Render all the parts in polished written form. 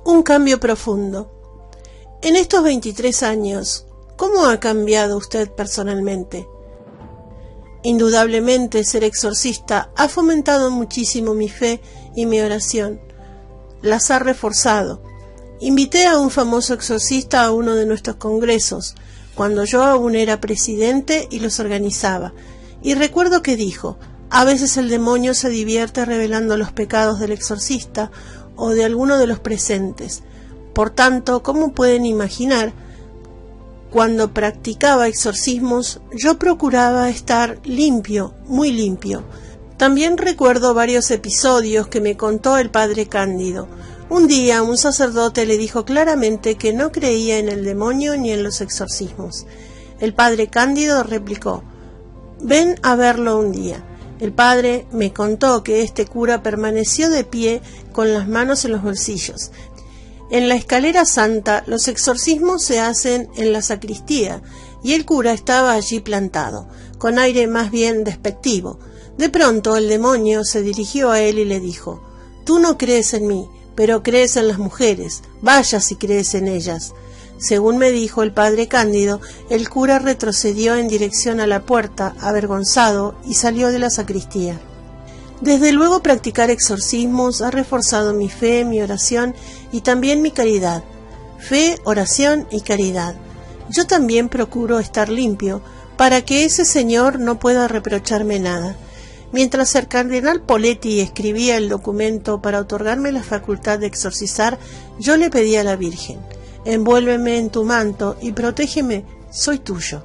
Un cambio profundo. En estos 23 años, ¿cómo ha cambiado usted personalmente? Indudablemente, ser exorcista ha fomentado muchísimo mi fe y mi oración. Las ha reforzado. Invité a un famoso exorcista a uno de nuestros congresos, cuando yo aún era presidente y los organizaba, y recuerdo que dijo: a veces el demonio se divierte revelando los pecados del exorcista o de alguno de los presentes. Por tanto, como pueden imaginar, cuando practicaba exorcismos, yo procuraba estar limpio, muy limpio. También recuerdo varios episodios que me contó el padre Cándido. Un día un sacerdote le dijo claramente que no creía en el demonio ni en los exorcismos. El padre Cándido replicó: ven a verlo un día. El padre me contó que este cura permaneció de pie con las manos en los bolsillos. En la escalera santa los exorcismos se hacen en la sacristía y el cura estaba allí plantado, con aire más bien despectivo. De pronto el demonio se dirigió a él y le dijo: tú no crees en mí, pero crees en las mujeres, vaya si crees en ellas. Según me dijo el padre Cándido, el cura retrocedió en dirección a la puerta, avergonzado, y salió de la sacristía. Desde luego practicar exorcismos ha reforzado mi fe, mi oración y también mi caridad. Fe, oración y caridad. Yo también procuro estar limpio para que ese señor no pueda reprocharme nada. Mientras el cardenal Poletti escribía el documento para otorgarme la facultad de exorcizar, yo le pedí a la Virgen: envuélveme en tu manto y protégeme, soy tuyo.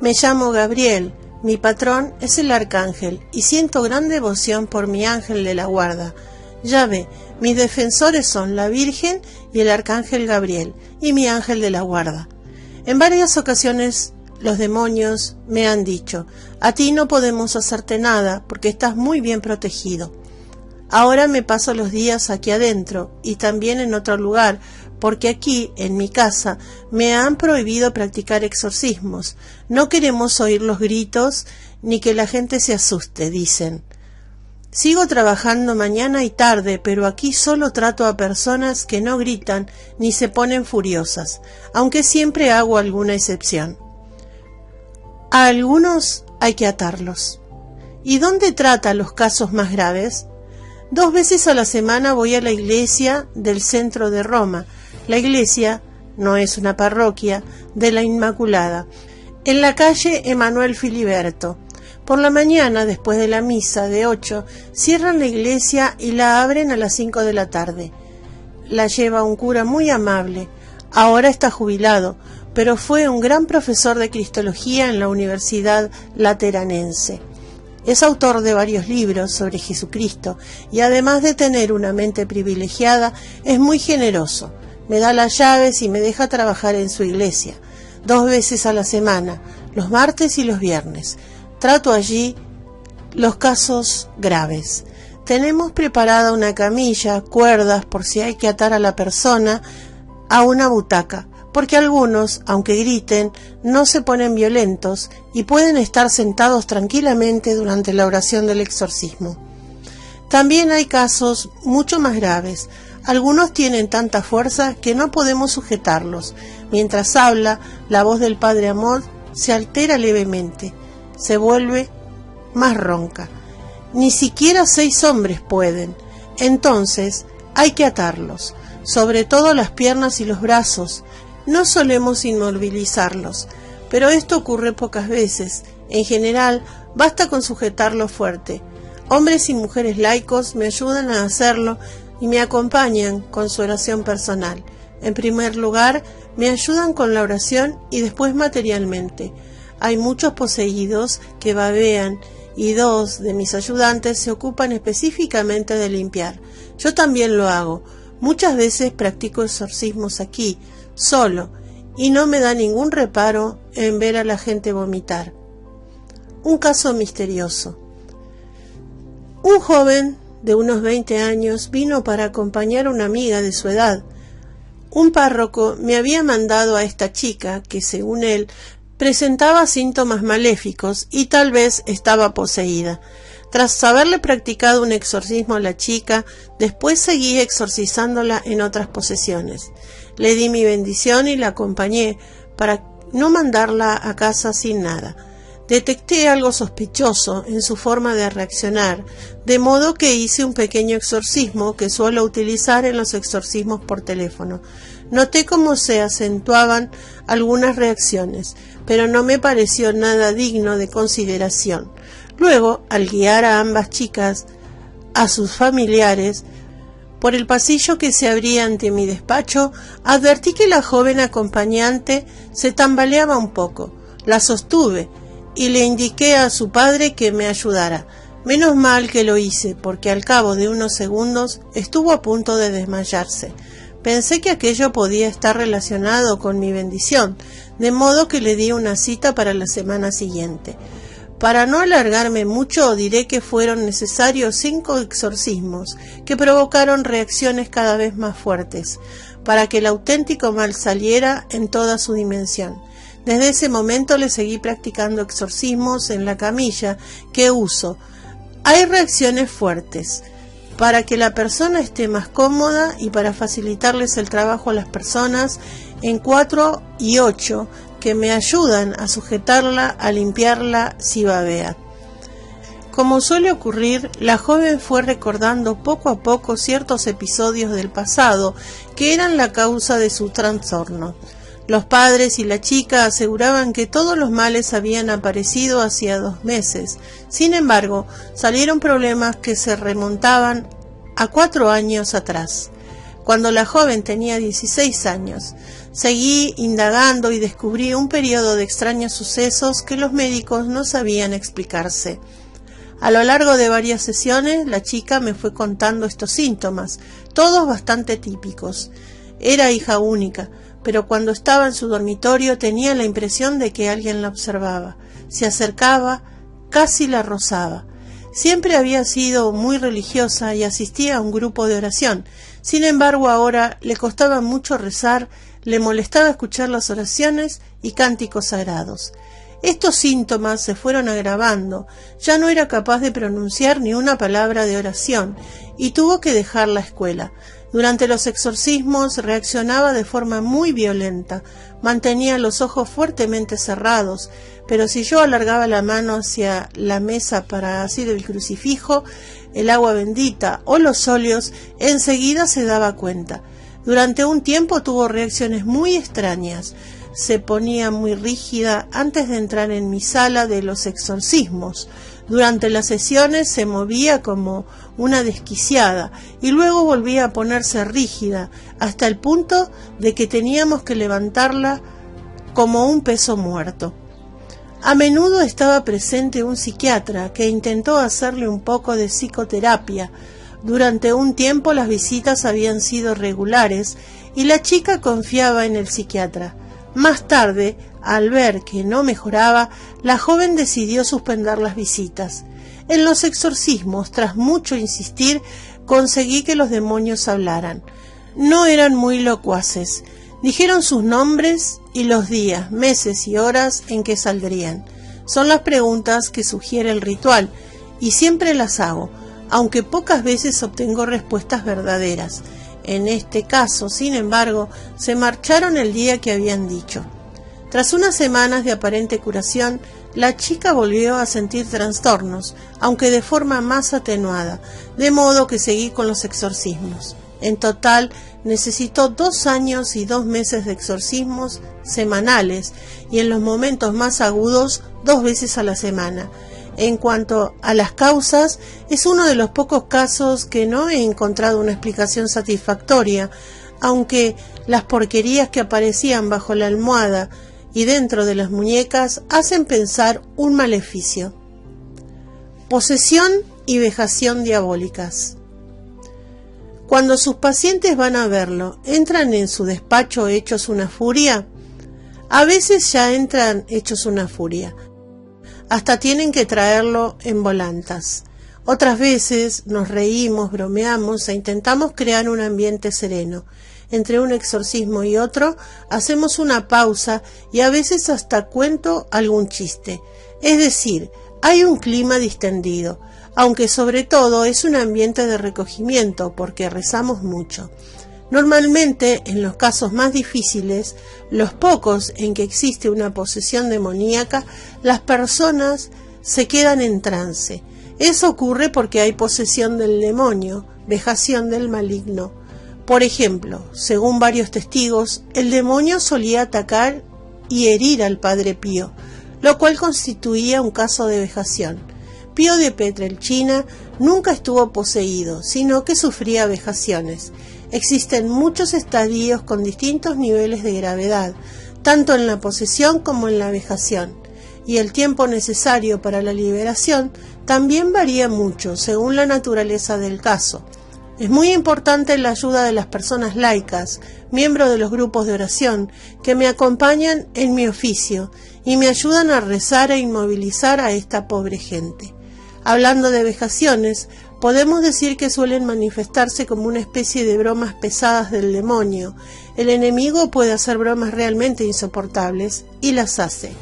Me llamo Gabriel. Mi patrón es el arcángel y siento gran devoción por mi ángel de la guarda. Ya ve, mis defensores son la Virgen y el arcángel Gabriel y mi ángel de la guarda. En varias ocasiones los demonios me han dicho: a ti no podemos hacerte nada porque estás muy bien protegido. Ahora me paso los días aquí adentro y también en otro lugar, porque aquí, en mi casa, me han prohibido practicar exorcismos. No queremos oír los gritos ni que la gente se asuste, dicen. Sigo trabajando mañana y tarde, pero aquí solo trato a personas que no gritan ni se ponen furiosas, aunque siempre hago alguna excepción. A algunos hay que atarlos. ¿Y dónde trata los casos más graves? 2 veces a la semana voy a la iglesia del centro de Roma. La iglesia no es una parroquia, de la Inmaculada, en la calle Emanuel Filiberto. Por la mañana, después de la misa de 8, cierran la iglesia y la abren a las 5 de la tarde. La lleva un cura muy amable. Ahora está jubilado, pero fue un gran profesor de Cristología en la Universidad Lateranense. Es autor de varios libros sobre Jesucristo y además de tener una mente privilegiada, es muy generoso. Me da las llaves y me deja trabajar en su iglesia, 2 veces a la semana, los martes y los viernes. Trato allí los casos graves. Tenemos preparada una camilla, cuerdas por si hay que atar a la persona a una butaca, porque algunos, aunque griten, no se ponen violentos y pueden estar sentados tranquilamente durante la oración del exorcismo. También hay casos mucho más graves. Algunos tienen tanta fuerza que no podemos sujetarlos. Mientras habla, la voz del Padre Amor se altera levemente, se vuelve más ronca. Ni siquiera 6 hombres pueden. Entonces hay que atarlos, sobre todo las piernas y los brazos. No solemos inmovilizarlos, pero esto ocurre pocas veces. En general, basta con sujetarlo fuerte. Hombres y mujeres laicos me ayudan a hacerlo y me acompañan con su oración personal. En primer lugar, me ayudan con la oración y después materialmente. Hay muchos poseídos que babean y 2 de mis ayudantes se ocupan específicamente de limpiar. Yo también lo hago. Muchas veces practico exorcismos aquí, solo, y no me da ningún reparo en ver a la gente vomitar. Un caso misterioso. Un joven de unos 20 años vino para acompañar a una amiga de su edad. Un párroco me había mandado a esta chica, que según él presentaba síntomas maléficos y tal vez estaba poseída. Tras haberle practicado un exorcismo a la chica, después seguí exorcizándola en otras posesiones. Le di mi bendición y la acompañé para no mandarla a casa sin nada. Detecté algo sospechoso en su forma de reaccionar, de modo que hice un pequeño exorcismo que suelo utilizar en los exorcismos por teléfono. Noté cómo se acentuaban algunas reacciones, pero no me pareció nada digno de consideración. Luego, al guiar a ambas chicas, a sus familiares, por el pasillo que se abría ante mi despacho, advertí que la joven acompañante se tambaleaba un poco. La sostuve y le indiqué a su padre que me ayudara. Menos mal que lo hice, porque al cabo de unos segundos estuvo a punto de desmayarse. Pensé que aquello podía estar relacionado con mi bendición, de modo que le di una cita para la semana siguiente. Para no alargarme mucho, diré que fueron necesarios 5 exorcismos, que provocaron reacciones cada vez más fuertes, para que el auténtico mal saliera en toda su dimensión. Desde ese momento le seguí practicando exorcismos en la camilla que uso. Hay reacciones fuertes. Para que la persona esté más cómoda y para facilitarles el trabajo a las personas en 4 y 8 que me ayudan a sujetarla, a limpiarla si babea. Como suele ocurrir, la joven fue recordando poco a poco ciertos episodios del pasado que eran la causa de su trastorno. Los padres y la chica aseguraban que todos los males habían aparecido hacía 2 meses. Sin embargo, salieron problemas que se remontaban a 4 años atrás, cuando la joven tenía 16 años. Seguí indagando y descubrí un periodo de extraños sucesos que los médicos no sabían explicarse. A lo largo de varias sesiones, la chica me fue contando estos síntomas, todos bastante típicos. Era hija única, pero cuando estaba en su dormitorio tenía la impresión de que alguien la observaba. Se acercaba, casi la rozaba. Siempre había sido muy religiosa y asistía a un grupo de oración. Sin embargo, ahora le costaba mucho rezar, le molestaba escuchar las oraciones y cánticos sagrados. Estos síntomas se fueron agravando. Ya no era capaz de pronunciar ni una palabra de oración y tuvo que dejar la escuela. Durante los exorcismos reaccionaba de forma muy violenta, mantenía los ojos fuertemente cerrados, pero si yo alargaba la mano hacia la mesa para asir el crucifijo, el agua bendita o los óleos, enseguida se daba cuenta. Durante un tiempo tuvo reacciones muy extrañas. Se ponía muy rígida antes de entrar en mi sala de los exorcismos. Durante las sesiones se movía como una desquiciada y luego volvía a ponerse rígida hasta el punto de que teníamos que levantarla como un peso muerto. A menudo estaba presente un psiquiatra que intentó hacerle un poco de psicoterapia. Durante un tiempo las visitas habían sido regulares y la chica confiaba en el psiquiatra. Más tarde, al ver que no mejoraba, la joven decidió suspender las visitas. En los exorcismos, tras mucho insistir, conseguí que los demonios hablaran. No eran muy locuaces. Dijeron sus nombres y los días, meses y horas en que saldrían. Son las preguntas que sugiere el ritual, y siempre las hago, aunque pocas veces obtengo respuestas verdaderas. En este caso, sin embargo, se marcharon el día que habían dicho. Tras unas semanas de aparente curación, la chica volvió a sentir trastornos, aunque de forma más atenuada, de modo que seguí con los exorcismos. En total, necesitó 2 años y 2 meses de exorcismos semanales y en los momentos más agudos 2 veces a la semana. En cuanto a las causas, es uno de los pocos casos que no he encontrado una explicación satisfactoria, aunque las porquerías que aparecían bajo la almohada y dentro de las muñecas hacen pensar un maleficio. Posesión y vejación diabólicas. Cuando sus pacientes van a verlo, ¿entran en su despacho hechos una furia? A veces ya entran hechos una furia. Hasta tienen que traerlo en volantas. Otras veces nos reímos, bromeamos e intentamos crear un ambiente sereno. Entre un exorcismo y otro hacemos una pausa y a veces hasta cuento algún chiste. Es decir, hay un clima distendido. aunque sobre todo es un ambiente de recogimiento porque rezamos mucho. Normalmente, en los casos más difíciles, los pocos en que existe una posesión demoníaca, las personas se quedan en trance. Eso ocurre porque hay posesión del demonio, vejación del maligno. Por ejemplo, según varios testigos, el demonio solía atacar y herir al padre Pío, lo cual constituía un caso de vejación. Pío de Pietrelcina nunca estuvo poseído, sino que sufría vejaciones. Existen muchos estadios con distintos niveles de gravedad, tanto en la posesión como en la vejación, y el tiempo necesario para la liberación también varía mucho según la naturaleza del caso. Es muy importante la ayuda de las personas laicas, miembros de los grupos de oración, que me acompañan en mi oficio y me ayudan a rezar e inmovilizar a esta pobre gente. Hablando de vejaciones, podemos decir que suelen manifestarse como una especie de bromas pesadas del demonio. El enemigo puede hacer bromas realmente insoportables y las hace.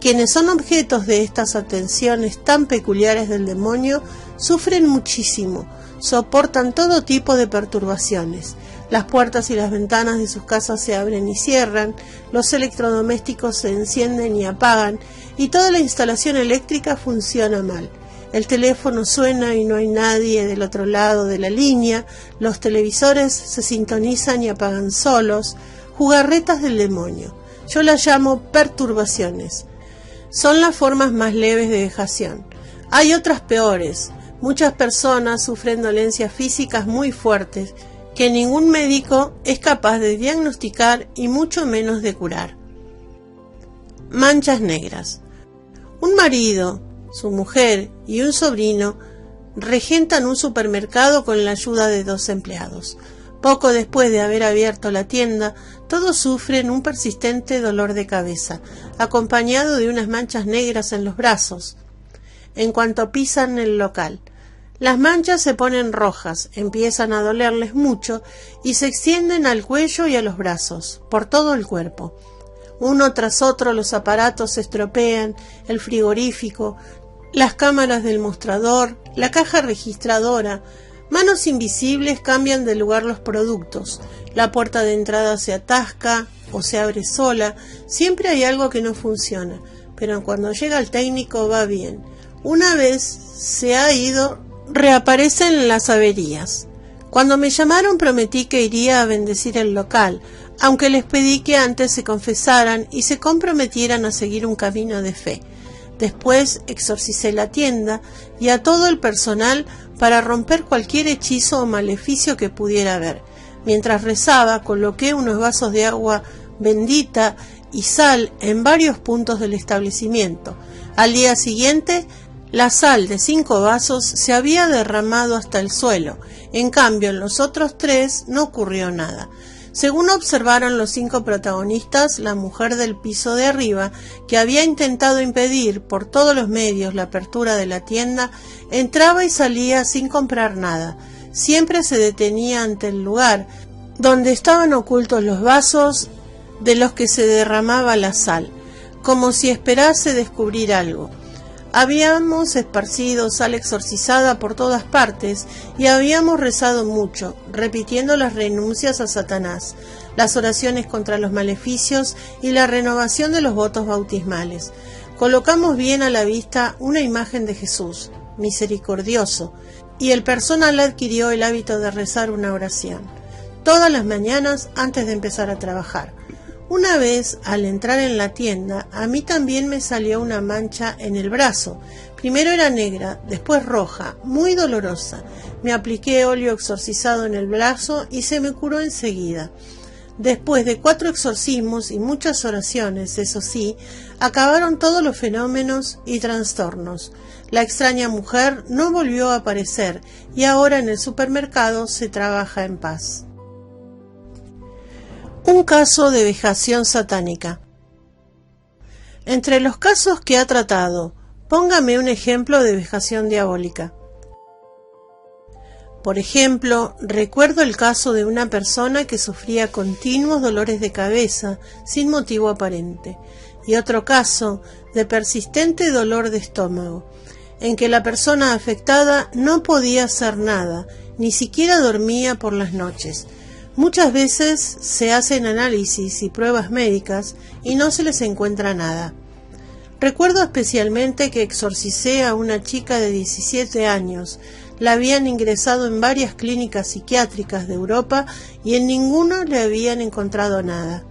Quienes son objetos de estas atenciones tan peculiares del demonio sufren muchísimo, soportan todo tipo de perturbaciones. Las puertas y las ventanas de sus casas se abren y cierran, los electrodomésticos se encienden y apagan, y toda la instalación eléctrica funciona mal. El teléfono suena y no hay nadie del otro lado de la línea, los televisores se sintonizan y apagan solos, jugarretas del demonio. Yo las llamo perturbaciones. Son las formas más leves de vejación. Hay otras peores. Muchas personas sufren dolencias físicas muy fuertes que ningún médico es capaz de diagnosticar y mucho menos de curar. Manchas negras. Un marido, su mujer y un sobrino regentan un supermercado con la ayuda de 2 empleados. Poco después de haber abierto la tienda, todos sufren un persistente dolor de cabeza, acompañado de unas manchas negras en los brazos. En cuanto pisan el local, las manchas se ponen rojas, empiezan a dolerles mucho y se extienden al cuello y a los brazos, por todo el cuerpo. Uno tras otro los aparatos se estropean, el frigorífico, las cámaras del mostrador, la caja registradora. Manos invisibles cambian de lugar los productos. La puerta de entrada se atasca o se abre sola. Siempre hay algo que no funciona, pero cuando llega el técnico va bien. Una vez se ha ido, reaparecen las averías. Cuando me llamaron prometí que iría a bendecir el local, aunque les pedí que antes se confesaran y se comprometieran a seguir un camino de fe. Después exorcicé la tienda y a todo el personal para romper cualquier hechizo o maleficio que pudiera haber. Mientras rezaba, coloqué unos vasos de agua bendita y sal en varios puntos del establecimiento. Al día siguiente, la sal de 5 vasos se había derramado hasta el suelo. En cambio, en los otros 3 no ocurrió nada. Según observaron los 5 protagonistas, la mujer del piso de arriba, que había intentado impedir por todos los medios la apertura de la tienda, entraba y salía sin comprar nada. Siempre se detenía ante el lugar donde estaban ocultos los vasos de los que se derramaba la sal, como si esperase descubrir algo. Habíamos esparcido sal exorcizada por todas partes y habíamos rezado mucho, repitiendo las renuncias a Satanás, las oraciones contra los maleficios y la renovación de los votos bautismales. Colocamos bien a la vista una imagen de Jesús, misericordioso, y el personal adquirió el hábito de rezar una oración, todas las mañanas antes de empezar a trabajar. Una vez, al entrar en la tienda, a mí también me salió una mancha en el brazo. Primero era negra, después roja, muy dolorosa. Me apliqué óleo exorcizado en el brazo y se me curó enseguida. Después de 4 exorcismos y muchas oraciones, eso sí, acabaron todos los fenómenos y trastornos. La extraña mujer no volvió a aparecer y ahora en el supermercado se trabaja en paz. Un caso de vejación satánica. Entre los casos que ha tratado, póngame un ejemplo de vejación diabólica. Por ejemplo, recuerdo el caso de una persona que sufría continuos dolores de cabeza sin motivo aparente, y otro caso de persistente dolor de estómago. en que la persona afectada no podía hacer nada, ni siquiera dormía por las noches. Muchas veces se hacen análisis y pruebas médicas y no se les encuentra nada. Recuerdo especialmente que exorcicé a una chica de 17 años. La habían ingresado en varias clínicas psiquiátricas de Europa y en ninguna le habían encontrado nada.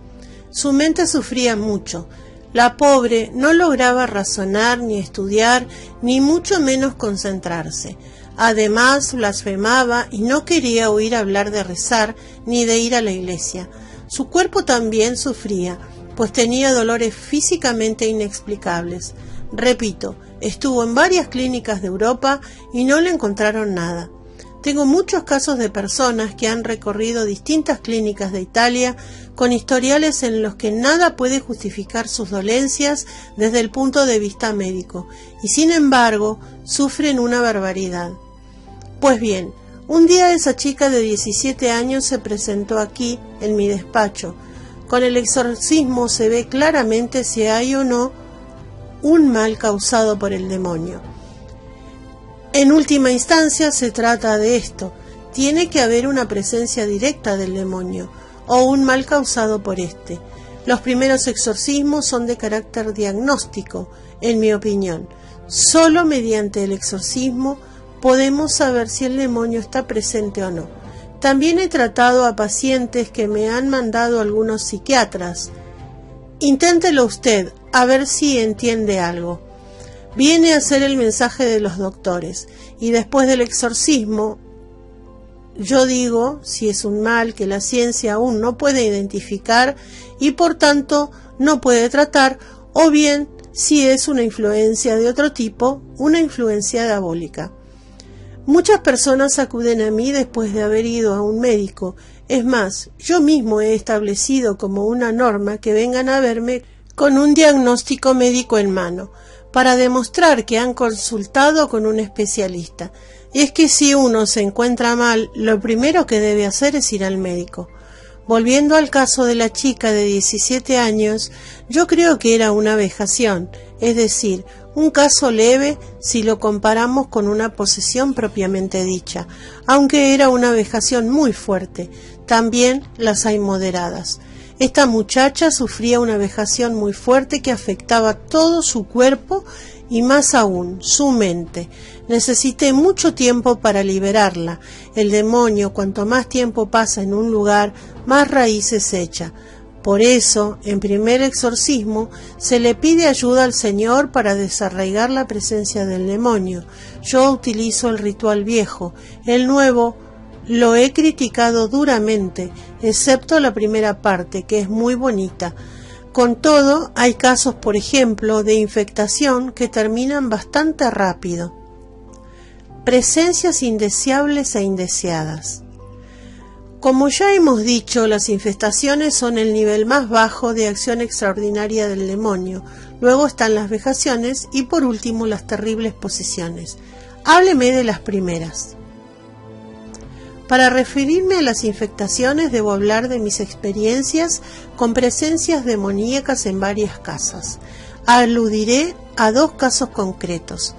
Su mente sufría mucho. La pobre no lograba razonar ni estudiar, ni mucho menos concentrarse. Además, blasfemaba y no quería oír hablar de rezar ni de ir a la iglesia. Su cuerpo también sufría, pues tenía dolores físicamente inexplicables. Repito, estuvo en varias clínicas de Europa y no le encontraron nada. Tengo muchos casos de personas que han recorrido distintas clínicas de Italia con historiales en los que nada puede justificar sus dolencias desde el punto de vista médico, y sin embargo sufren una barbaridad. Pues bien, un día esa chica de 17 años se presentó aquí, en mi despacho. Con el exorcismo se ve claramente si hay o no un mal causado por el demonio. En última instancia se trata de esto. Tiene que haber una presencia directa del demonio o un mal causado por éste. Los primeros exorcismos son de carácter diagnóstico, en mi opinión. Solo mediante el exorcismo podemos saber si el demonio está presente o no. También he tratado a pacientes que me han mandado algunos psiquiatras. Inténtelo usted, a ver si entiende algo. Viene a ser el mensaje de los doctores, y después del exorcismo, yo digo si es un mal que la ciencia aún no puede identificar y por tanto no puede tratar, o bien si es una influencia de otro tipo, una influencia diabólica. Muchas personas acuden a mí después de haber ido a un médico. Es más, yo mismo he establecido como una norma que vengan a verme con un diagnóstico médico en mano, para demostrar que han consultado con un especialista. Y es que si uno se encuentra mal, lo primero que debe hacer es ir al médico. Volviendo al caso de la chica de 17 años, yo creo que era una vejación, es decir, un caso leve si lo comparamos con una posesión propiamente dicha, aunque era una vejación muy fuerte. También las hay moderadas. Esta muchacha sufría una vejación muy fuerte que afectaba todo su cuerpo y más aún su mente. Necesité mucho tiempo para liberarla. El demonio, cuanto más tiempo pasa en un lugar, más raíces echa. Por eso, en primer exorcismo, se le pide ayuda al Señor para desarraigar la presencia del demonio. Yo utilizo el ritual viejo. El nuevo lo he criticado duramente, excepto la primera parte, que es muy bonita. Con todo, hay casos, por ejemplo, de infectación que terminan bastante rápido. Presencias indeseables e indeseadas. Como ya hemos dicho, las infestaciones son el nivel más bajo de acción extraordinaria del demonio. Luego están las vejaciones y por último las terribles posesiones. Hábleme de las primeras. Para referirme a las infectaciones debo hablar de mis experiencias con presencias demoníacas en varias casas. Aludiré a dos casos concretos.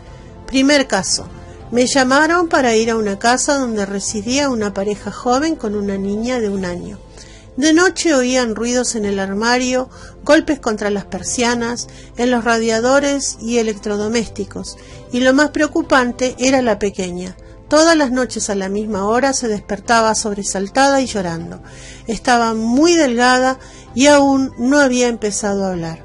Primer caso. Me llamaron para ir a una casa donde residía una pareja joven con una niña de 1 año. De noche oían ruidos en el armario, golpes contra las persianas, en los radiadores y electrodomésticos, y lo más preocupante era la pequeña. Todas las noches a la misma hora se despertaba sobresaltada y llorando. Estaba muy delgada y aún no había empezado a hablar.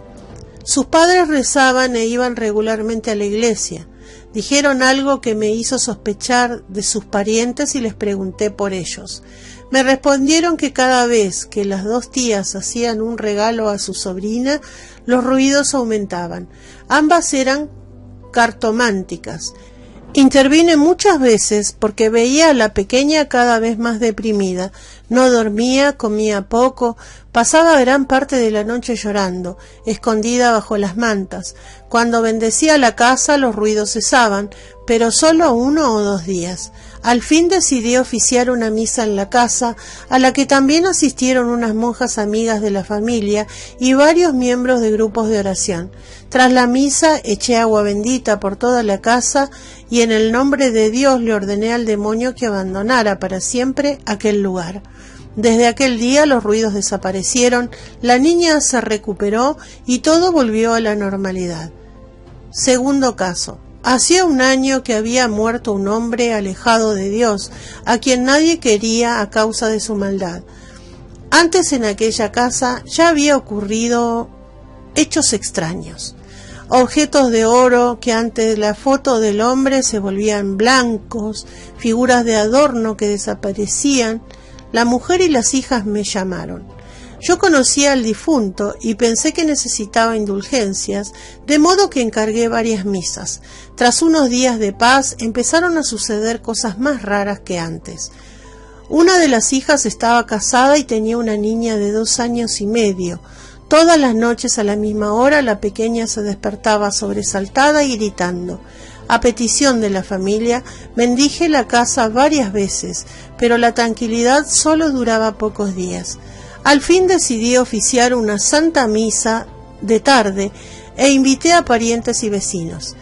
Sus padres rezaban e iban regularmente a la iglesia. Dijeron algo que me hizo sospechar de sus parientes y les pregunté por ellos. Me respondieron que cada vez que las 2 tías hacían un regalo a su sobrina, los ruidos aumentaban. Ambas eran cartománticas. Intervine muchas veces porque veía a la pequeña cada vez más deprimida. No dormía, comía poco, pasaba gran parte de la noche llorando, escondida bajo las mantas. Cuando bendecía la casa los ruidos cesaban, pero solo 1 o 2 días. Al fin decidí oficiar una misa en la casa, a la que también asistieron unas monjas amigas de la familia y varios miembros de grupos de oración. Tras la misa eché agua bendita por toda la casa y en el nombre de Dios le ordené al demonio que abandonara para siempre aquel lugar. Desde aquel día los ruidos desaparecieron, la niña se recuperó y todo volvió a la normalidad. Segundo caso. Hacía un año que había muerto un hombre alejado de Dios, a quien nadie quería a causa de su maldad. Antes en aquella casa ya había ocurrido hechos extraños. Objetos de oro que ante la foto del hombre se volvían blancos, figuras de adorno que desaparecían. La mujer y las hijas me llamaron. Yo conocía al difunto y pensé que necesitaba indulgencias, de modo que encargué varias misas. Tras unos días de paz empezaron a suceder cosas más raras que antes. Una de las hijas estaba casada y tenía una niña de 2 años y medio. Todas las noches a la misma hora la pequeña se despertaba sobresaltada y gritando. A petición de la familia, bendije la casa varias veces, pero la tranquilidad solo duraba pocos días. Al fin decidí oficiar una santa misa de tarde e invité a parientes y vecinos.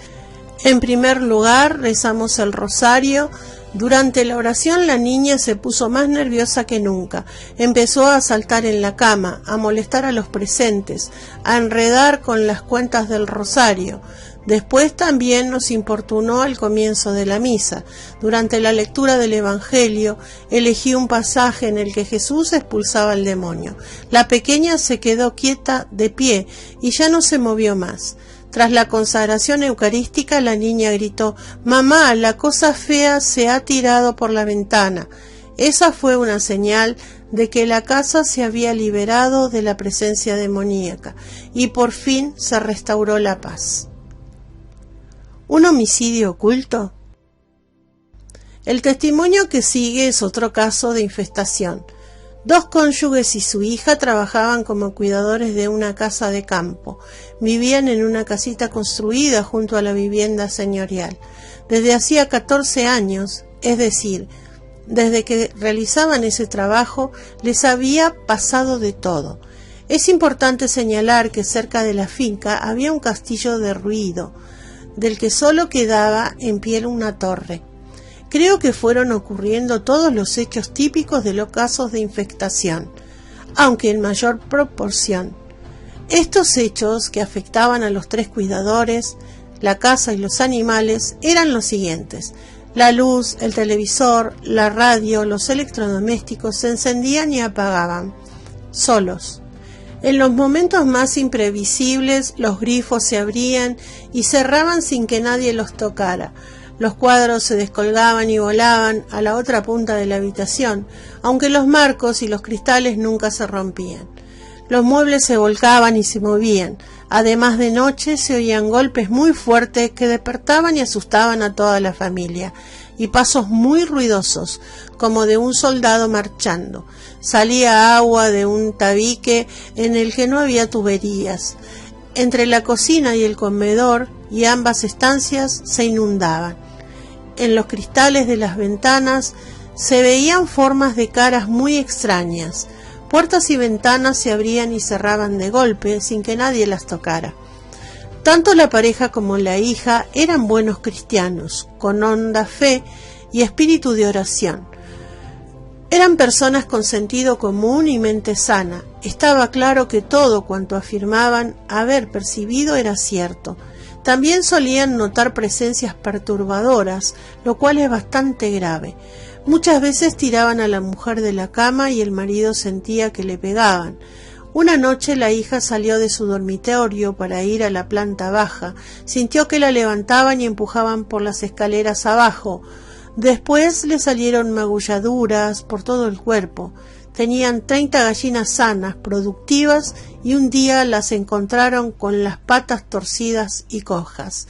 En primer lugar, rezamos el rosario. Durante la oración la niña se puso más nerviosa que nunca. Empezó a saltar en la cama, a molestar a los presentes, a enredar con las cuentas del rosario. Después también nos importunó al comienzo de la misa. Durante la lectura del Evangelio, elegí un pasaje en el que Jesús expulsaba al demonio. La pequeña se quedó quieta de pie y ya no se movió más. Tras la consagración eucarística, la niña gritó: «Mamá, la cosa fea se ha tirado por la ventana». Esa fue una señal de que la casa se había liberado de la presencia demoníaca y por fin se restauró la paz. ¿Un homicidio oculto? El testimonio que sigue es otro caso de infestación. 2 cónyuges y su hija trabajaban como cuidadores de una casa de campo. Vivían en una casita construida junto a la vivienda señorial. Desde hacía 14 años, es decir, desde que realizaban ese trabajo, les había pasado de todo. Es importante señalar que cerca de la finca había un castillo derruido, del que solo quedaba en pie una torre. Creo que fueron ocurriendo todos los hechos típicos de los casos de infestación, aunque en mayor proporción. Estos hechos, que afectaban a los 3 cuidadores, la casa y los animales, eran los siguientes. La luz, el televisor, la radio, los electrodomésticos se encendían y apagaban, solos. En los momentos más imprevisibles, los grifos se abrían y cerraban sin que nadie los tocara. Los cuadros se descolgaban y volaban a la otra punta de la habitación, aunque los marcos y los cristales nunca se rompían. Los muebles se volcaban y se movían. Además, de noche se oían golpes muy fuertes que despertaban y asustaban a toda la familia, y pasos muy ruidosos, como de un soldado marchando. Salía agua de un tabique en el que no había tuberías. Entre la cocina y el comedor y ambas estancias se inundaban. En los cristales de las ventanas se veían formas de caras muy extrañas. Puertas y ventanas se abrían y cerraban de golpe sin que nadie las tocara. Tanto la pareja como la hija eran buenos cristianos, con honda fe y espíritu de oración. Eran personas con sentido común y mente sana. Estaba claro que todo cuanto afirmaban haber percibido era cierto. También solían notar presencias perturbadoras, lo cual es bastante grave. Muchas veces tiraban a la mujer de la cama y el marido sentía que le pegaban. Una noche la hija salió de su dormitorio para ir a la planta baja. Sintió que la levantaban y empujaban por las escaleras abajo. Después le salieron magulladuras por todo el cuerpo. Tenían 30 gallinas sanas, productivas, y un día las encontraron con las patas torcidas y cojas.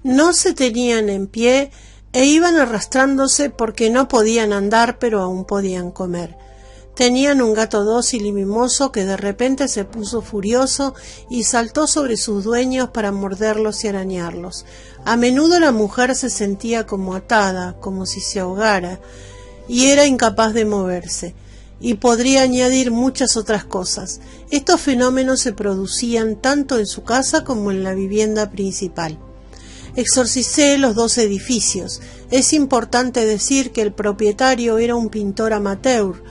No se tenían en pie e iban arrastrándose porque no podían andar, pero aún podían comer. Tenían un gato dócil y mimoso que de repente se puso furioso y saltó sobre sus dueños para morderlos y arañarlos. A menudo la mujer se sentía como atada, como si se ahogara, y era incapaz de moverse. Y podría añadir muchas otras cosas. Estos fenómenos se producían tanto en su casa como en la vivienda principal. Exorcicé los 2 edificios. Es importante decir que el propietario era un pintor amateur,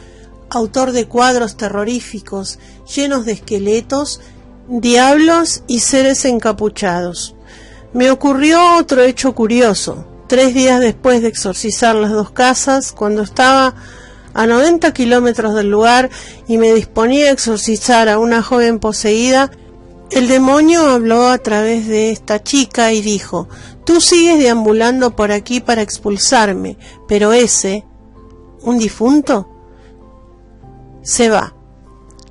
autor de cuadros terroríficos, llenos de esqueletos, diablos y seres encapuchados. Me ocurrió otro hecho curioso. 3 días después de exorcizar las 2 casas, cuando estaba a 90 kilómetros del lugar y me disponía a exorcizar a una joven poseída, el demonio habló a través de esta chica y dijo: «Tú sigues deambulando por aquí para expulsarme, pero ese, un difunto, se va.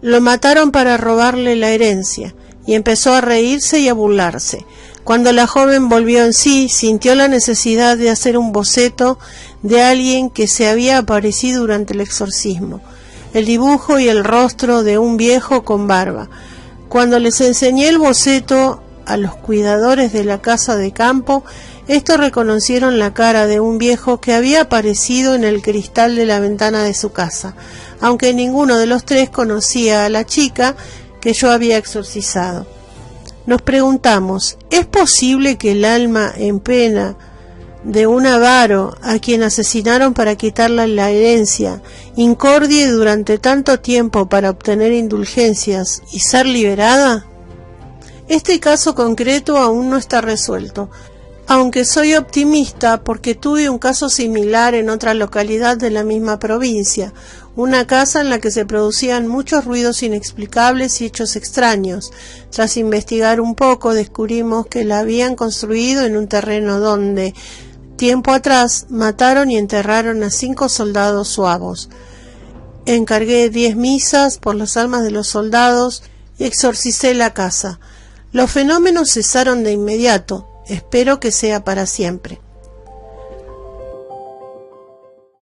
Lo mataron para robarle la herencia», y empezó a reírse y a burlarse. Cuando la joven volvió en sí, sintió la necesidad de hacer un boceto de alguien que se había aparecido durante el exorcismo, el dibujo y el rostro de un viejo con barba. Cuando les enseñé el boceto a los cuidadores de la casa de campo, estos reconocieron la cara de un viejo que había aparecido en el cristal de la ventana de su casa, aunque ninguno de los 3 conocía a la chica que yo había exorcizado. Nos preguntamos, ¿es posible que el alma en pena de un avaro a quien asesinaron para quitarle la herencia incordie durante tanto tiempo para obtener indulgencias y ser liberada? Este caso concreto aún no está resuelto, aunque soy optimista porque tuve un caso similar en otra localidad de la misma provincia, una casa en la que se producían muchos ruidos inexplicables y hechos extraños. Tras investigar un poco, descubrimos que la habían construido en un terreno donde, tiempo atrás, mataron y enterraron a 5 soldados suavos. Encargué 10 misas por las almas de los soldados y exorcicé la casa. Los fenómenos cesaron de inmediato. Espero que sea para siempre.